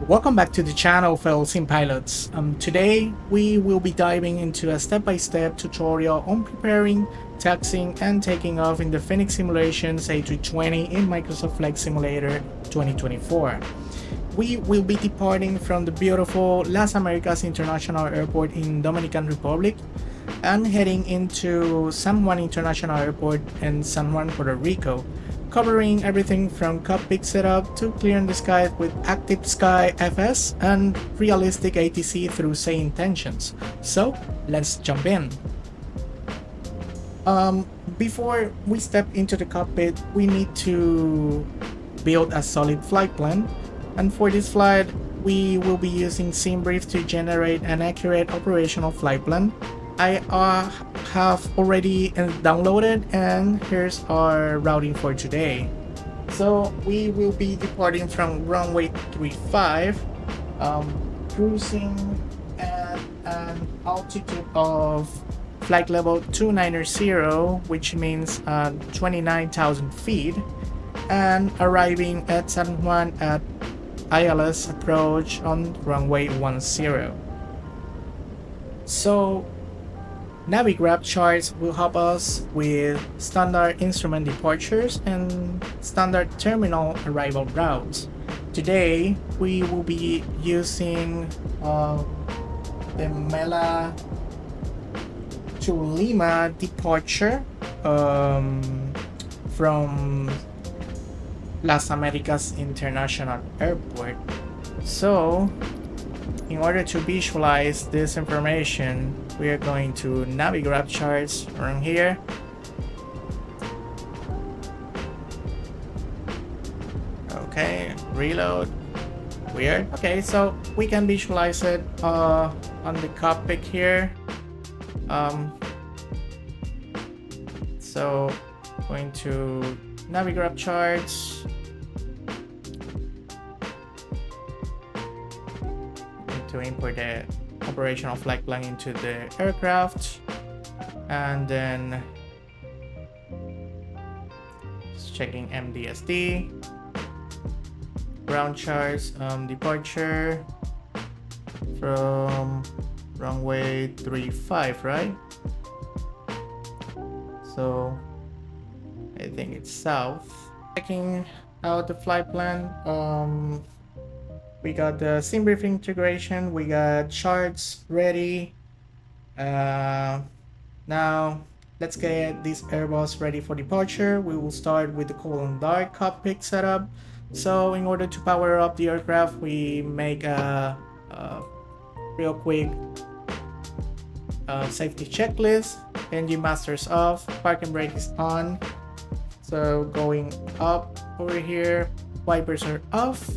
Welcome back to the channel, fellow sim pilots. Today we will be diving into a step-by-step tutorial on preparing, taxiing, and taking off in the Fenix Simulations A320 in Microsoft Flight Simulator 2024. We will be departing from the beautiful Las Americas International Airport in Dominican Republic and heading into San Juan International Airport in San Juan, Puerto Rico, covering everything from cockpit setup to clearing the skies with active sky FS and realistic ATC through say intentions. So let's jump in. Before we step into the cockpit, we need to build a solid flight plan, and for this flight we will be using SimBrief to generate an accurate operational flight plan. I have already downloaded, and here's our routing for today. So we will be departing from runway 35, cruising at an altitude of flight level 290, which means 29,000 feet, and arriving at San Juan at ILS approach on runway 10. So Navigraph charts will help us with standard instrument departures and standard terminal arrival routes. Today we will be using the Mela to Lima departure from Las Americas International Airport. So in order to visualize this information, we are going to Navigraph charts around here. Okay, reload. Weird. Okay, so we can visualize it on the cockpit here. So going to Navigraph charts. To import the operational flight plan into the aircraft, and then just checking MDSD, ground charts, departure from runway 35, right? So I think it's south. Checking out the flight plan. We got the SimBrief integration, we got charts ready. Now let's get this Airbus ready for departure. We will start with the cold and dark cockpit setup. So in order to power up the aircraft, we make a real quick safety checklist. Engine masters off, parking brake is on. So going up over here, wipers are off,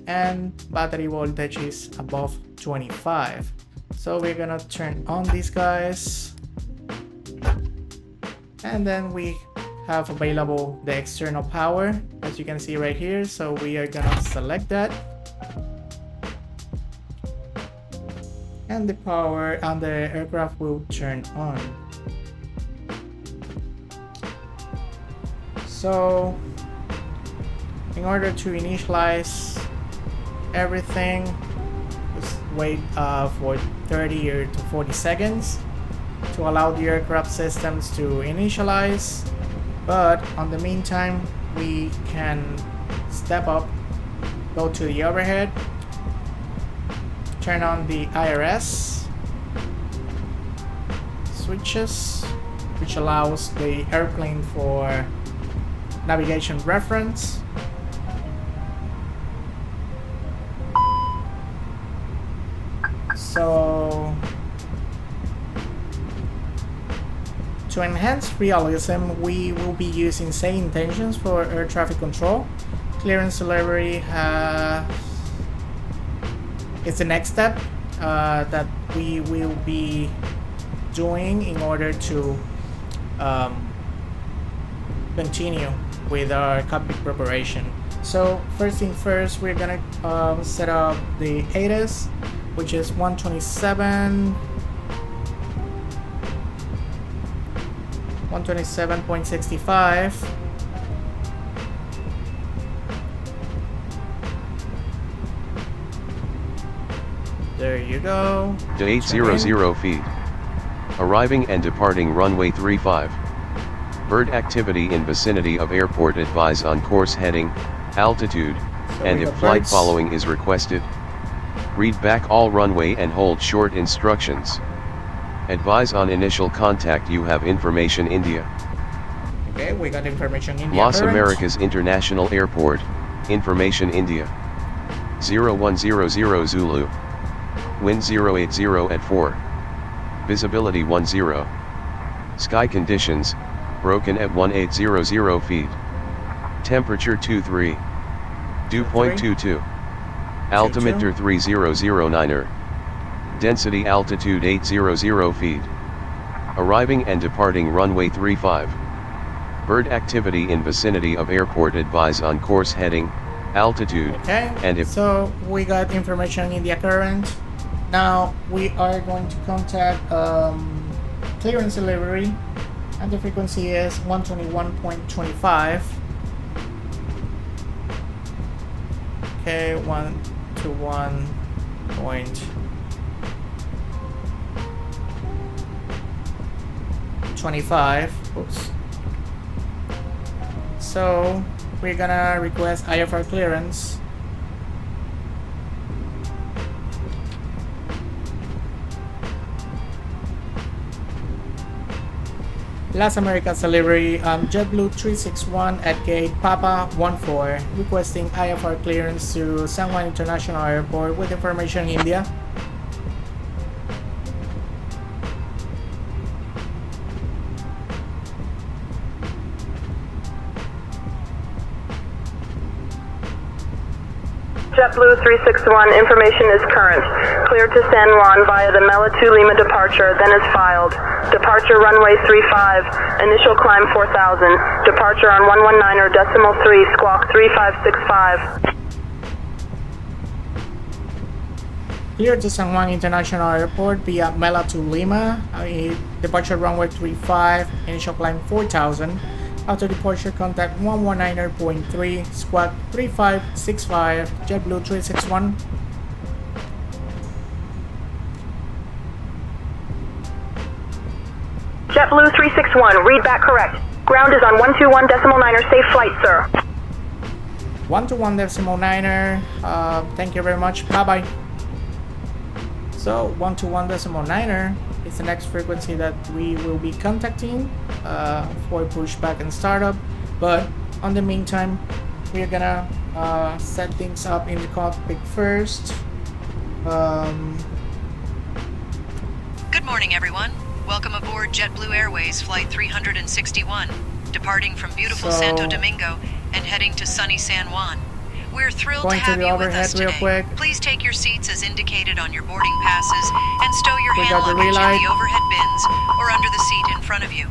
and battery voltage is above 25. So we're gonna turn on these guys, and then we have available the external power, as you can see right here. So we are gonna select that, and the power on the aircraft will turn on. So in order to initialize everything, just wait for 30 or to 40 seconds to allow the aircraft systems to initialize. But on the meantime, we can step up, go to the overhead, turn on the IRS switches, which allows the airplane for navigation reference. So to enhance realism, we will be using say intentions for air traffic control. Clearance delivery is the next step that we will be doing in order to continue with our cockpit preparation. So first thing first, we're gonna set up the ATIS, which is 127.65. There you go. To 800 feet. Arriving and departing runway 35. Bird activity in vicinity of airport, advise on course heading, altitude, and if flight following is requested. Read back all runway and hold short instructions. Advise on initial contact, you have information India. Okay, we got information India. Los Americas International Airport, information India. 0100 Zulu. Wind 080 at 4. Visibility 10. Sky conditions, broken at 1800 feet. Temperature 23. Dew point 22. Altimeter 3009er. Density altitude 800 feet. Arriving and departing runway 35. Bird activity in vicinity of airport, advise on course heading, altitude, okay, and if... So we got information in the current. Now we are going to contact clearance delivery, and the frequency is 121.25. Okay, 121.25. Oops. So we're gonna request IFR clearance. Las Americas delivery, JetBlue 361 at gate Papa 14, requesting IFR clearance to San Juan International Airport with information India. JetBlue 361, information is current. Cleared to San Juan via the Mela 2 Lima departure, then is filed. Departure runway 35, initial climb 4000. Departure on 119er decimal 3, squawk 3565. Cleared to San Juan International Airport via Mela 2 Lima, departure runway 35, initial climb 4000. After departure, contact 119.3, squawk 3565, JetBlue 361. JetBlue 361, read back correct. Ground is on 121.9er, safe flight, sir. 121.9er, thank you very much, bye-bye. So 121.9er is the next frequency that we will be contacting for pushback and startup, but on the meantime we're gonna set things up in the cockpit first. Good morning, everyone. Welcome aboard JetBlue Airways Flight 361, departing from beautiful Santo Domingo and heading to sunny San Juan. We're thrilled to have you with us today. Please take your seats as indicated on your boarding passes and stow your hand luggage in the overhead bins or under the seat in front of you.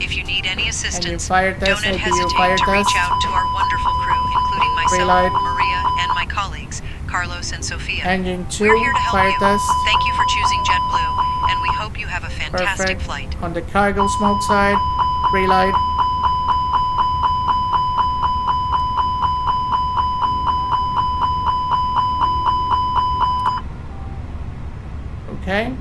If you need any assistance, don't hesitate to reach out to our wonderful crew, including myself, Maria, and my colleagues, Carlos and Sophia. We're here to help you. Thank you for choosing JetBlue, and we hope you have a fantastic flight. On the cargo smoke side, relight. Okay,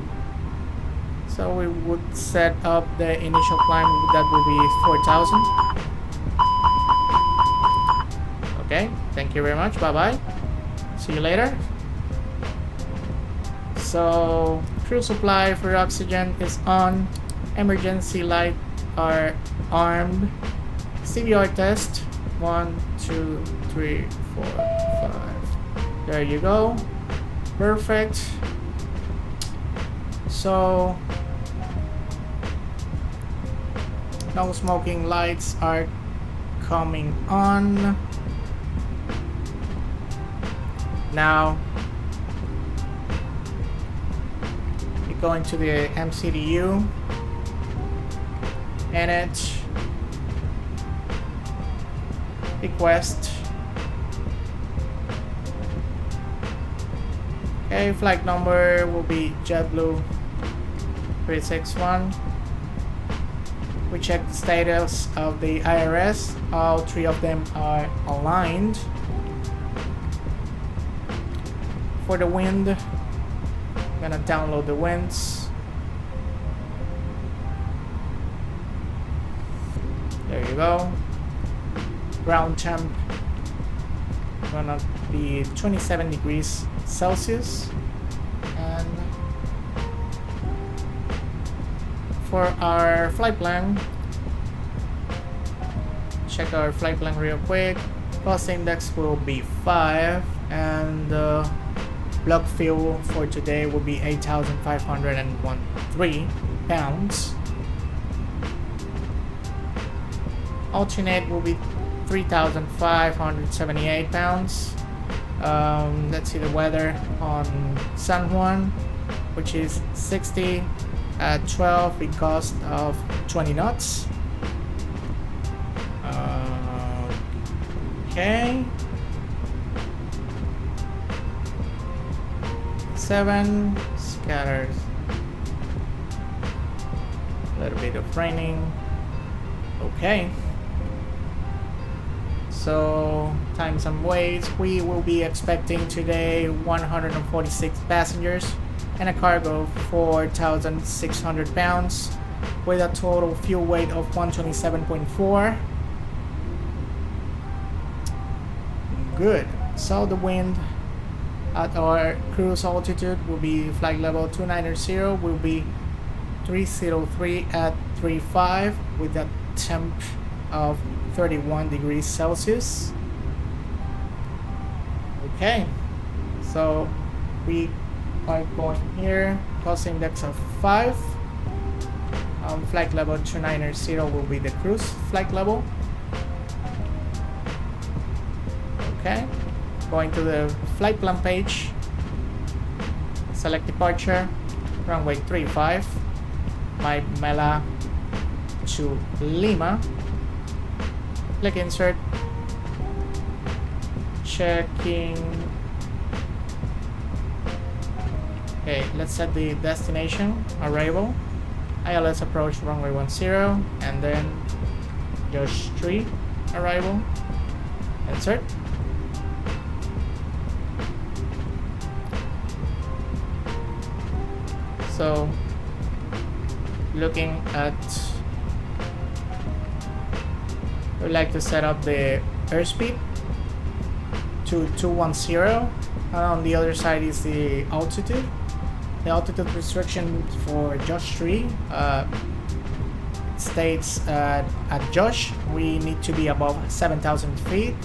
so we would set up the initial climb, that will be 4000. Okay, thank you very much, bye bye, see you later. So crew supply for oxygen is on, emergency light are armed, CBR test 1 2 3 4 5. There you go, perfect. So no smoking lights are coming on. Now we're going to the MCDU and it request. Okay, flight number will be JetBlue 361. We check the status of the IRS. All three of them are aligned. For the wind, I'm gonna download the winds. There you go. Ground temp gonna be 27 degrees Celsius. And for our flight plan, check our flight plan real quick. Cost index will be 5, and block fuel for today will be 8,513 pounds. Alternate will be 3,578 pounds. Let's see the weather on San Juan, which is 60 at 12 with gust of 20 knots. Okay. 7 scatters. A little bit of raining. Okay. So, times and weights, we will be expecting today 146 passengers and a cargo of 4,600 pounds with a total fuel weight of 127.4. Good. So the wind at our cruise altitude will be flight level 290, will be 303 at 35 with a temp of 31 degrees Celsius. Okay, so we are going here, cost index of 5. Flight level 290 will be the cruise flight level. Okay, going to the flight plan page, select departure, runway 35, my Mela to Lima, click insert, checking. Okay, let's set the destination, arrival, ILS approach runway 10, and then Josh 3, arrival, insert. So, looking at, we'd like to set up the airspeed to 210, and on the other side is the altitude. The altitude restriction for Josh 3 states at Josh we need to be above 7,000 feet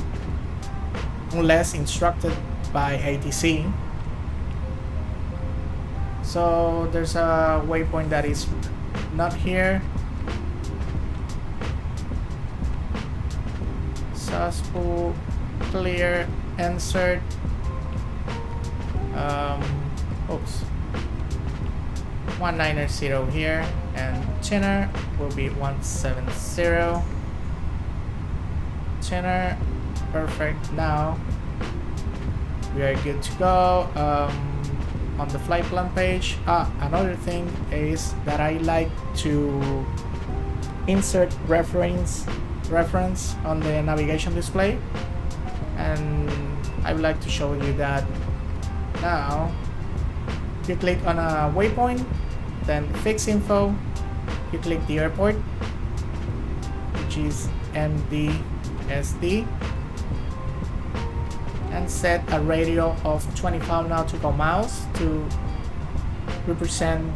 unless instructed by ATC. So there's a waypoint that is not here. Successful, clear, insert. Oops. 190 here, and tenor will be 170. Tenor, perfect. Now we are good to go. On the flight plan page, another thing is that I like to insert reference on the navigation display, and I would like to show you that now. You click on a waypoint, then fix info, you click the airport, which is MDSD, and set a radio of 25 nautical miles to represent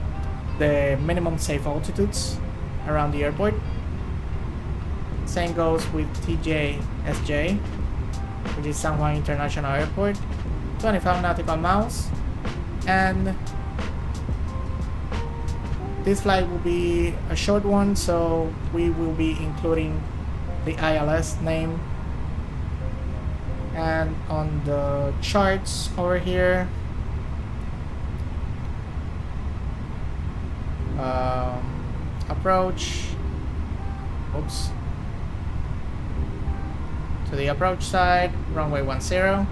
the minimum safe altitudes around the airport. Same goes with TJSJ, which is San Juan International Airport, 25 nautical miles. And this flight will be a short one, so we will be including the ILS name. And on the charts over here, approach, oops, to the approach side, runway 10.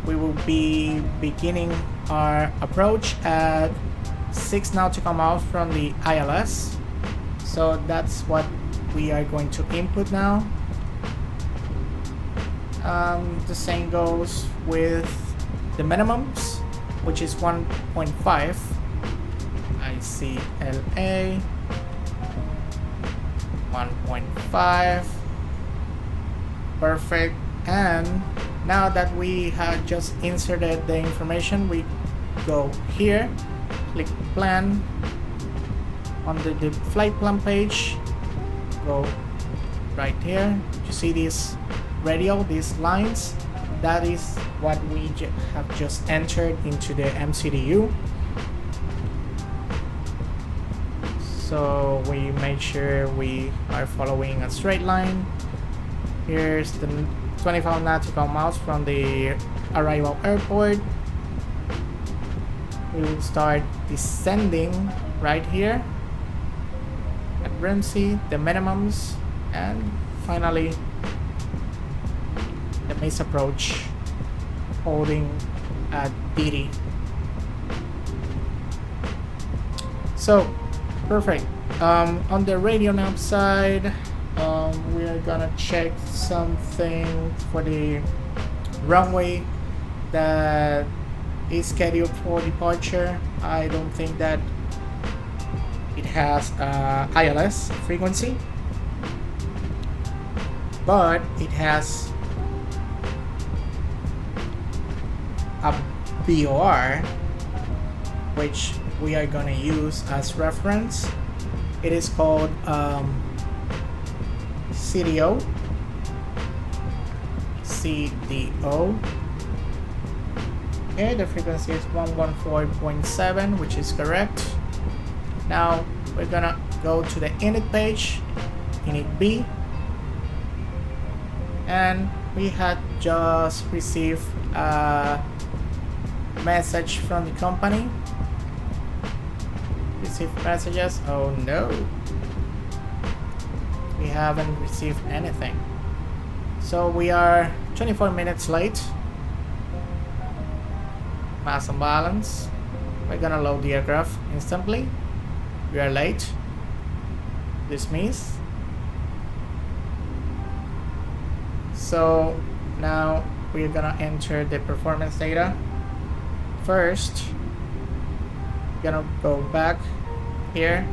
We will be beginning our approach at 6 nautical miles from the ILS. So that's what we are going to input now. The same goes with the minimums, which is 1.5. ICLA 1.5. Perfect. And now that we have just inserted the information, we go here, click plan on the flight plan page, go right here. You see this radial, these lines, that is what we have just entered into the MCDU. So we make sure we are following a straight line. Here's the 25 nautical miles from the arrival airport. We will start descending right here at Ramsey, the minimums, and finally the maze approach, holding at DD. So perfect. On the radio nav side, we are gonna check something for the runway that is scheduled for departure. I don't think that it has ILS frequency, but it has a BOR, which we are gonna use as reference. It is called CDO. Okay, the frequency is 114.7, which is correct. Now we're gonna go to the init page, init B, and we had just received a message from the company. Receive messages. Oh no, we haven't received anything. So we are 24 minutes late. Mass imbalance. We're gonna load the aircraft instantly. We are late. Dismiss. So now we're gonna enter the performance data. First, gonna go back here.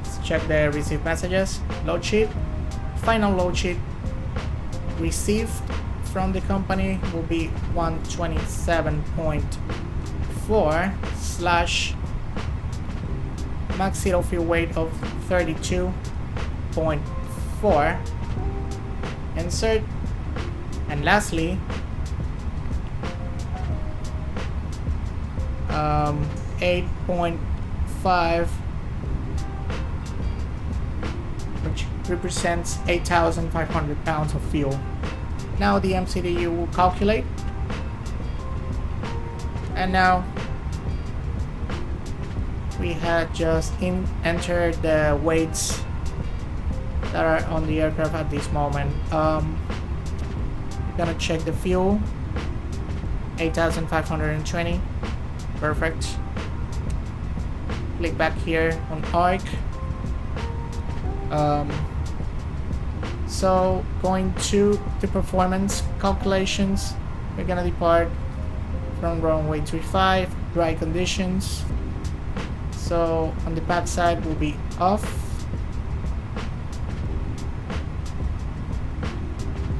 Let's check the received messages. Load sheet. Final load sheet received from the company will be 127.4 slash max zero fuel weight of 32.4. Insert. And lastly, 8.5, which represents 8,500 pounds of fuel. Now the MCDU will calculate, and now we had just entered the weights that are on the aircraft at this moment. We're gonna check the fuel. 8,520. Perfect. Click back here on ARC. So going to the performance calculations, we're gonna depart from runway 35, dry conditions. So on the pad side will be off.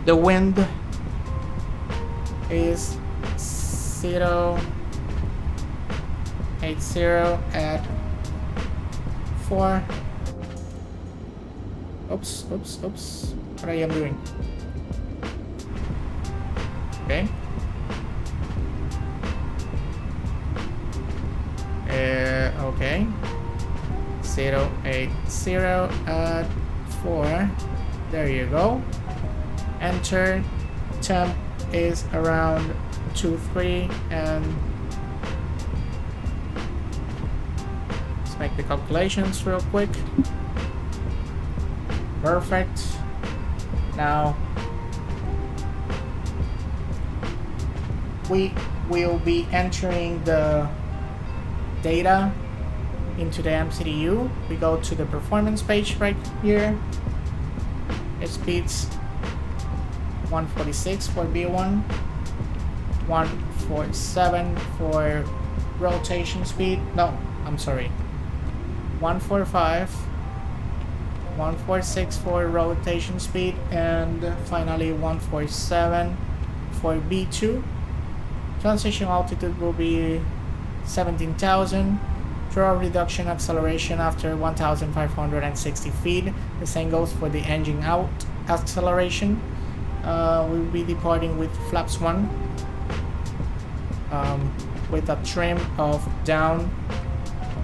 The wind is 080 at 4. Oops. What I am doing? Okay. Okay. 080 at 4. There you go. Enter. Temp is around 23, and let's make the calculations real quick. Perfect. Now we will be entering the data into the MCDU. We go to the performance page right here. It speeds 146 for B1, 147 for rotation speed. No, I'm sorry. 145, 146 for rotation speed, and finally 147 for B2. Transition altitude will be 17,000. Throttle reduction acceleration after 1,560 feet. The same goes for the engine out acceleration. We'll be departing with flaps 1 with a trim of down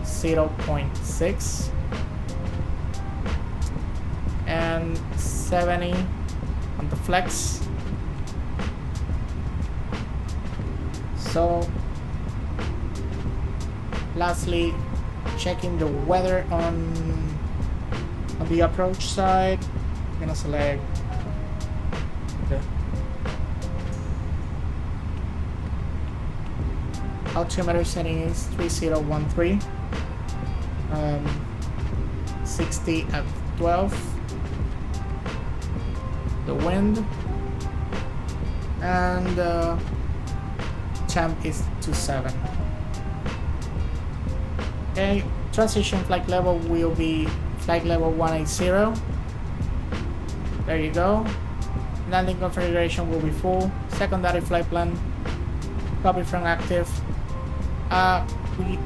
0.6 and 70 on the flex. So lastly, checking the weather on the approach side. I'm gonna select the altimeter setting is 3013, 60 at 12, the wind, and temp is 27. Okay, transition flight level will be flight level 180. There you go. Landing configuration will be full. Secondary flight plan, copy from active. We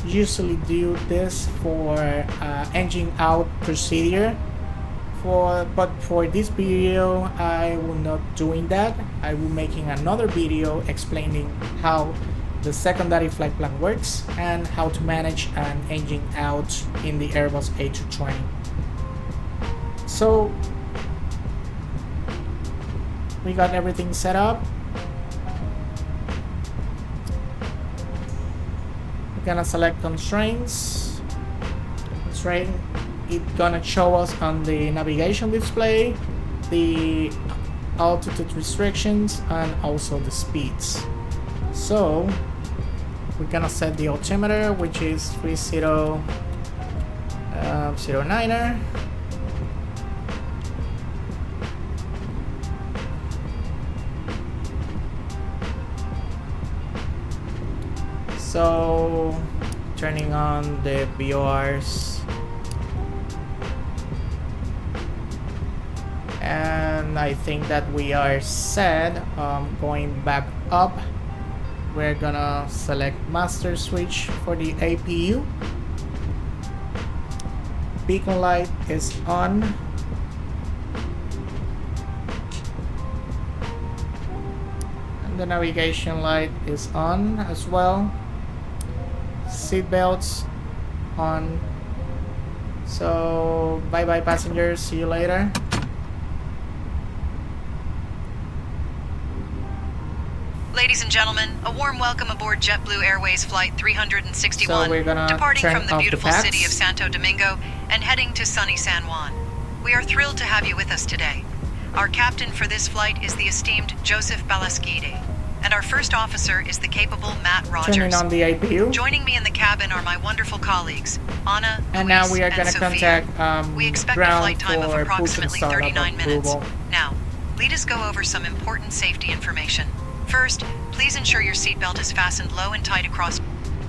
usually do this for engine out procedure. But for this video, I will not doing that. I will making another video explaining how the secondary flight plan works and how to manage an engine out in the Airbus A320. So we got everything set up. We're gonna select constraints. Constraint, it's gonna show us on the navigation display the altitude restrictions and also the speeds. So we're gonna set the altimeter, which is 3009er. So turning on the BORs, and I think that we are set. Going back up, we're gonna select master switch for the APU. Beacon light is on. And the navigation light is on as well. Seat belts on. So bye bye passengers, see you later. Ladies and gentlemen, a warm welcome aboard JetBlue Airways Flight 361, So we're gonna departing turn from the off the beautiful packs. city of Santo Domingo and heading to sunny San Juan. We are thrilled to have you with us today. Our captain for this flight is the esteemed Joseph Balasquide, and our first officer is the capable Matt Rogers. Turning on the APU. Joining me in the cabin are my wonderful colleagues, Anna, And Luis, now we are and gonna Sophia. contact We expect a ground flight time of for approximately push and startup 39 minutes. approval. Now, lead us go over some important safety information. First, please ensure your seatbelt is fastened low and tight across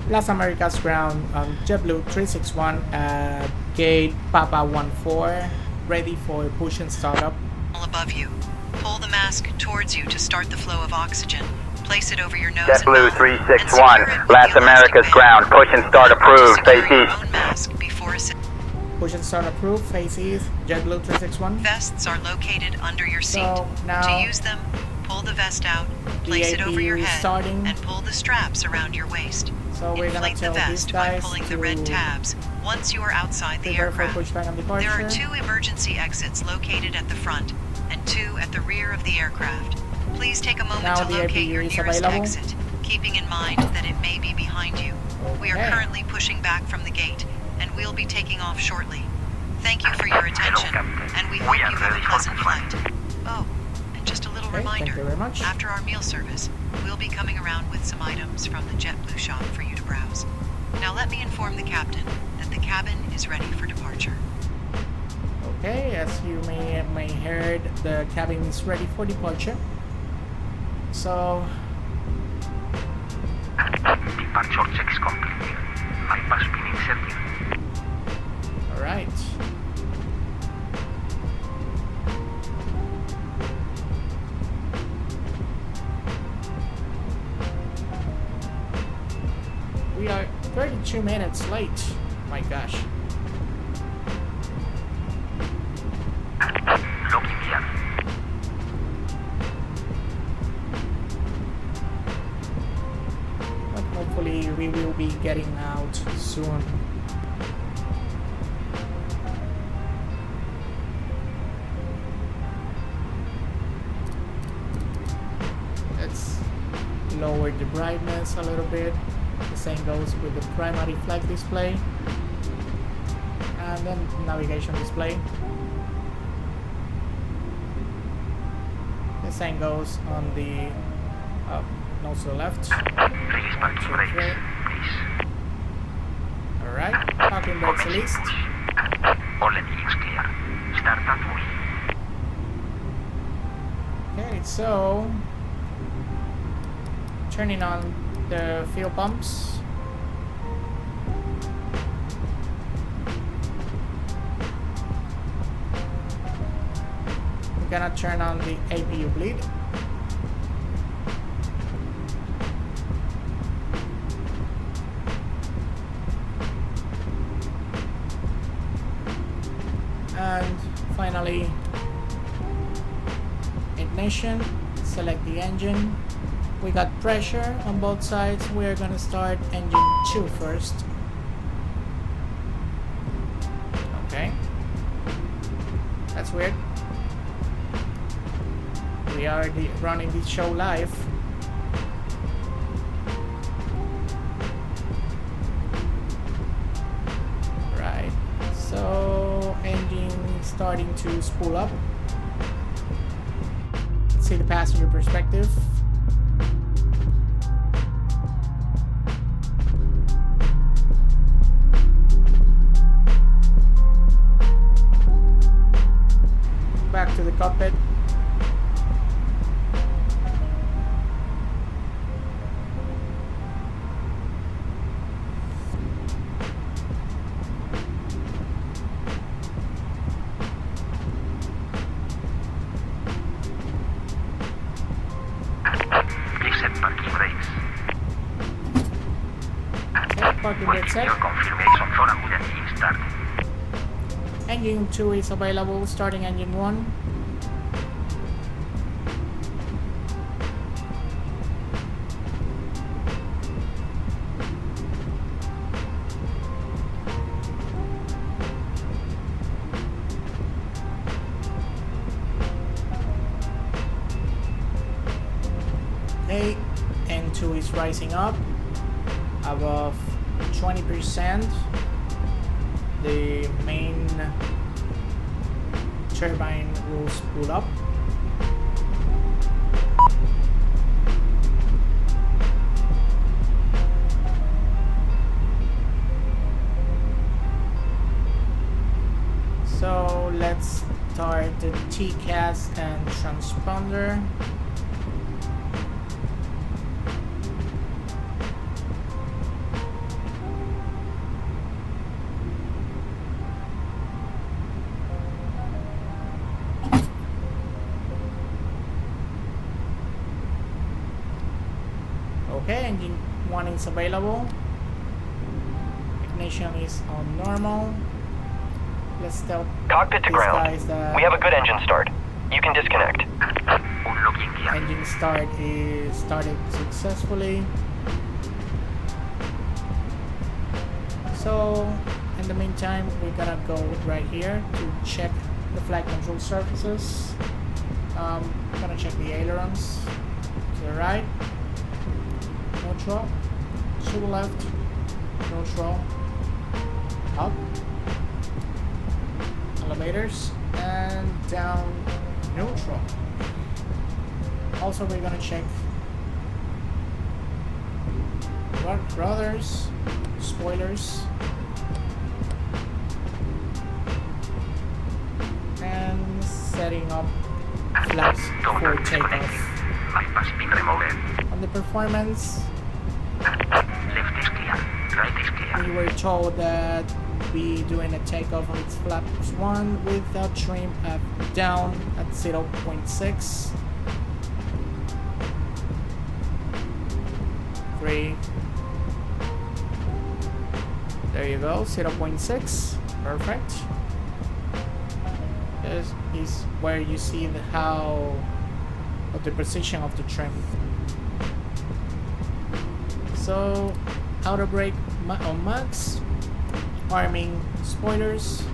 Las Americas ground on JetBlue 361 at gate Papa 14, ready for push and startup. all above you. Pull the mask towards you to start the flow of oxygen. Place it over your nose JetBlue and mouth, and 361, secure it with Las the elastic Americas band. ground, push and start approved, Secure face your east. own mask before Push and start approved, face east, JetBlue 361. vests are located under your seat. So now To use them, pull the vest out, place it over your APU is head, starting. and pull the straps around your waist. So we're gonna Inflate the tell these vest by guys pulling to the red tabs once you are outside the prepare for aircraft. pushback and There are departure. 2 emergency exits located at the front and 2 at the rear of the aircraft. Please take a moment Now to the locate APU your is nearest available. exit, keeping in mind that it may be behind you. We are Okay. currently pushing back from the gate, and we'll be taking off shortly. Thank you for your attention, and we hope you have a pleasant flight. Oh, and just a little Okay, reminder, thank you very much. after our meal service, we'll be coming around with some items from the JetBlue shop for you to browse. Now let me inform the captain that the cabin is ready for departure. Okay, as you may heard, the cabin is ready for departure. So Departure checks complete. Bypass being inserted. all right. We are 32 minutes late. My gosh. Locking gear. But hopefully we will be getting out soon. Let's lower the brightness a little bit. The same goes with the primary flag display and then navigation display. The same goes on the nose to the left. Release parking brakes, please. Alright, parking brakes released. All engines clear. Start that way. Okay, so turning on the fuel pumps. We're gonna turn on the APU bleed. And finally, ignition, select the engine. We got pressure on both sides. We're gonna start engine 2 first. Okay. That's weird. We are running the show live. Right. So engine starting to spool up. Let's see the passenger perspective. Back to the cockpit. Please set parking brakes. Okay, parking brake set. Your confirmation for a good engine start. Engine 2 is available, starting engine 1. Okay, N2 is rising up above 20%. The main turbine will spool up. So let's start the TCAS and transponder. Okay, engine 1 is available. Ignition is on normal. Let's tell Cockpit to these ground. guys that We have a good engine start. You can disconnect. Unlocking gear. engine start is started successfully. So in the meantime, we're gonna go right here to check the flight control surfaces. Gonna check the ailerons to the right, neutral, to the left, neutral, up, elevators, and down, neutral. Also, we're gonna check rudders, spoilers, and flaps for Total disconnected. takeoff. Bypass pin removed. On the performance, Left is clear. Right is clear. we were told that we doing a takeoff on its flaps 1 without trim up down at 0.6. 3. There you go, 0.6. Perfect. This is where you see the of the position of the trim. So, outer brake on max, arming spoilers,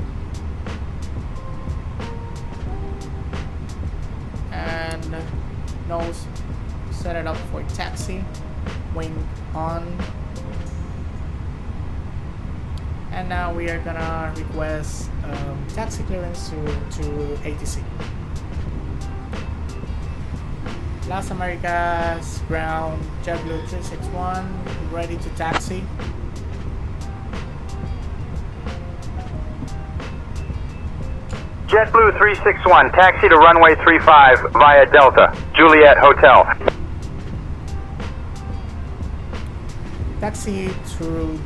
and nose set it up for taxi, wing on. And now we are gonna request taxi clearance to ATC. Las Americas ground, JetBlue 361, ready to taxi. JetBlue 361, taxi to runway 35 via Delta, Juliet Hotel. Taxi through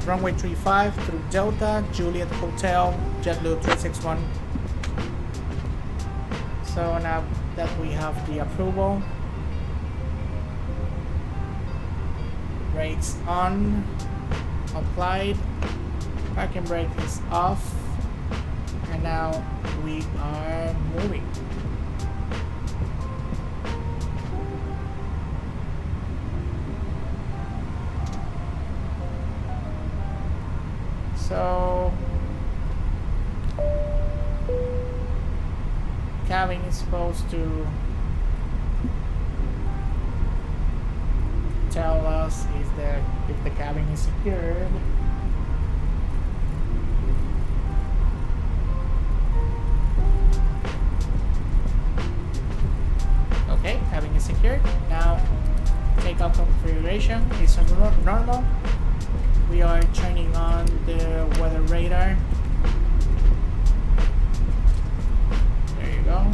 runway 35 through Delta, Juliet Hotel, JetBlue 361. So now that we have the approval, brakes on, applied, parking brake is off, and now we are moving. So cabin is supposed to tell us if the cabin is secured. Okay, cabin is secured. Now takeoff configuration is on normal. We are turning on the weather radar. There you go.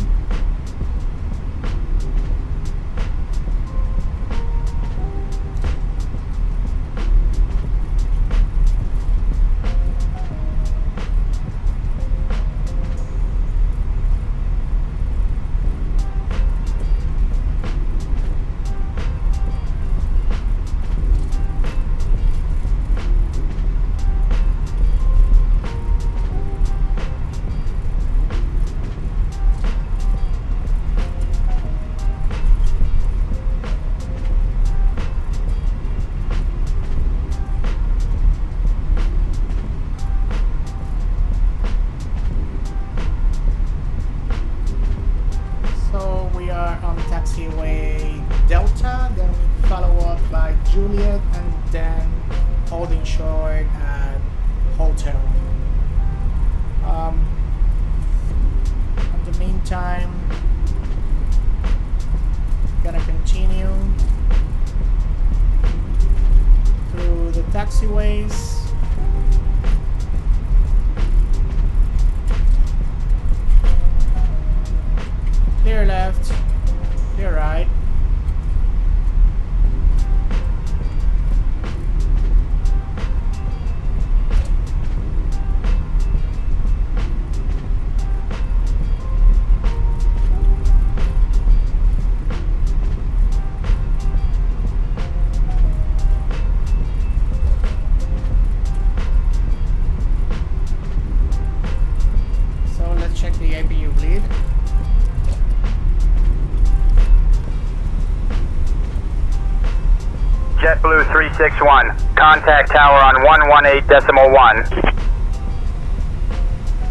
taxiway Delta, then follow up by Juliet, and then holding short at Hotel. In the meantime, gonna continue through the taxiways. Clear left, clear right. So let's check the APU bleed. JetBlue 361, contact tower on 118.1.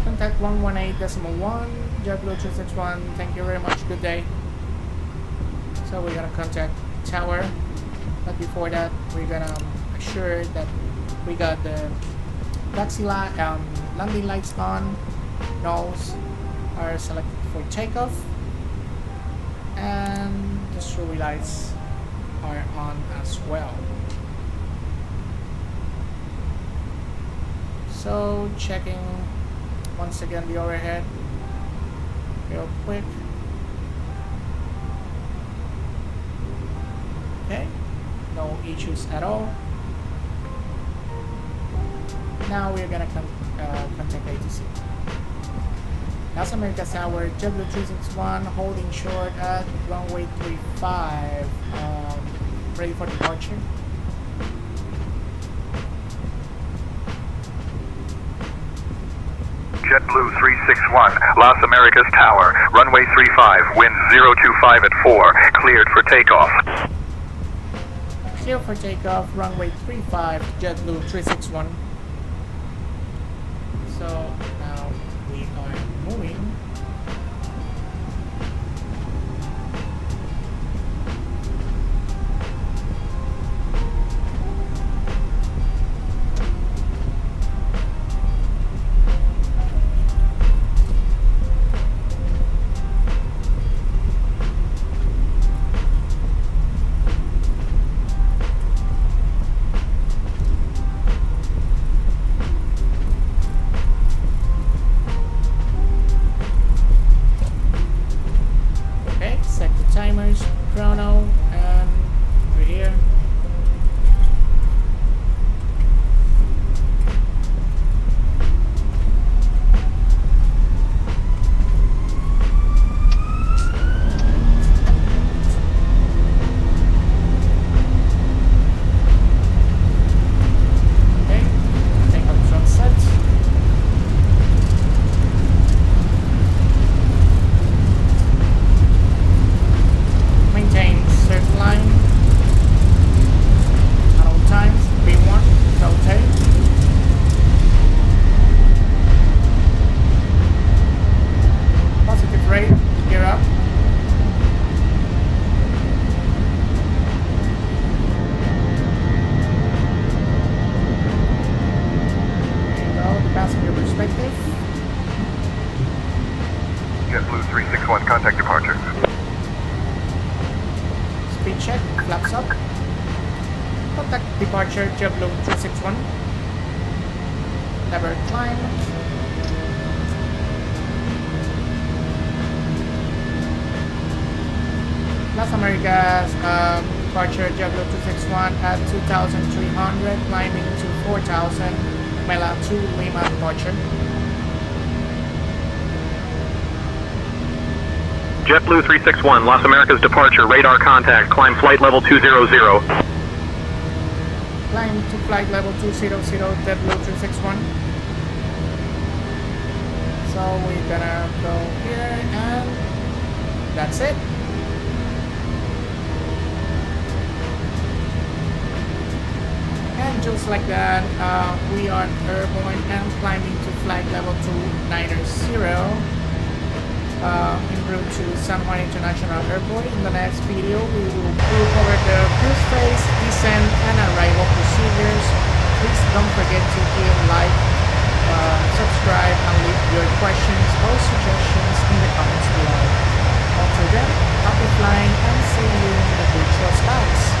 Contact 118.1, JetBlue 361, thank you very much, good day. So we're gonna contact tower, but before that we're gonna assure that we got the taxi light, landing lights on, nose are selected for takeoff, and the strobe lights are on as well. So checking once again the overhead real quick. Okay, no issues at all. Now we're gonna contact ATC. Las Americas Tower, JetBlue 361, holding short at runway 35. Ready for departure. JetBlue 361, Las Americas Tower, runway 35, wind 025 at 4, cleared for takeoff. Clear for takeoff, runway 35, JetBlue 361. So now we are moving. Timers, chrono, and we're here. Okay, take out the set. Maintain certain line at all times. B1, rotate. Positive rate, gear up. There you go, the passenger perspective. JetBlue 361, contact departure. Speed check, flaps up. Contact departure, JetBlue 361. Lever climb. Las Americas departure, JetBlue 261 at 2,300, climbing to 4,000. Mela 2 Lima departure. JetBlue 361, Las Americas departure, radar contact, climb flight level 200. Climb to flight level 200, JetBlue 361. So we're gonna go here and that's it. And just like that, we are airborne and climbing to flight level 290. En route to San Juan International Airport. In the next video, we will cover the cruise phase, descent, and arrival procedures. Please don't forget to hit like, subscribe, and leave your questions or suggestions in the comments below. Until then, happy flying and see you in the virtual skies.